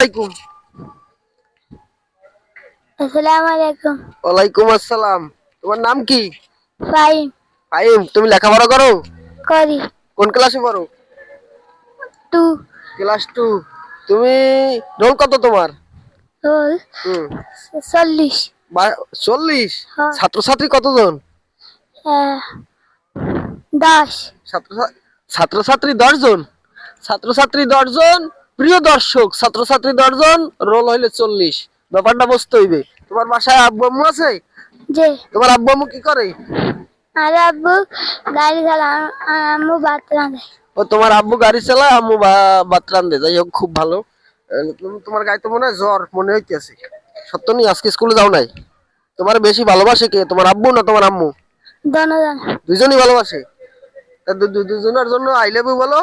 আলাইকুম। আসসালামু আলাইকুম। ওয়ালাইকুম আসসালাম। তোমার নাম কি? ফাইন। ফাহিম। তুমি লেখাপড়া করো? করি। কোন ক্লাসে পড়ো? টু। ক্লাস 2। তুমি রোল কত তোমার? রোল হুম 40। 40। হ্যাঁ। ছাত্রছাত্রী কতজন? 10। ছাত্রছাত্রী 10 জন। ছাত্রছাত্রী 10 জন। প্রিয় দর্শক, ছাত্রছাত্রী 10 জন, রোল হইলে 40। ব্যাপারটা বুঝতে হইবে। তোমার বাসায় আব্বু আম্মু আছে? যে তোমার আব্বু আম্মু কি করে? আর আব্বু গাড়ি চালায়, আর আম্মু ভাত রাঁধে। ও, তোমার আব্বু গাড়ি চালায়, আম্মু ভাত রান্ধে। যাই হোক, খুব ভালো। তোমার গায়ে তো মনে হয় জ্বর মনে হইতেছে। সত্য নি, আজকে স্কুলে যাও নাই? তোমার বেশি ভালোবাসে কে, তোমার আব্বু না তোমার আম্মু? দনজন। দুইজনই ভালোবাসে। তা দুজনের জন্য আই লাভ ইউ বলো।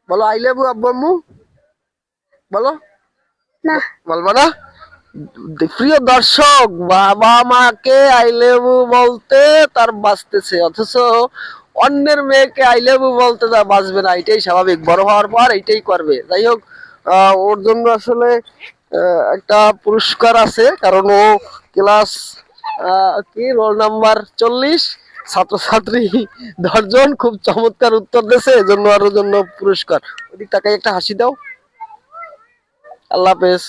বলো আই লাভ ইউ আব্বু আম্মু। বলো। না। বলবা না? প্রিয় দর্শক, বাবা মাকে আই লাভ ইউ বলতে তার বাঁচতেছে, অথচ অন্যের মেয়েকে আই লাভ ইউ বলতে তা বাঁচবে না। এটাই স্বাভাবিক, বড় হওয়ার পর এইটাই করবে। যাই হোক, ওর জন্য আসলে একটা পুরস্কার আছে, কারণ ও ক্লাস কি রোল নাম্বার 40। ছাত্রছাত্রী 10 জন, খুব চমৎকার উত্তর দিয়েছে, এজন্য আরো জন্য পুরস্কার। ওদিক তাকাই একটা হাসি দাও। আল্লাহ হাফেজ।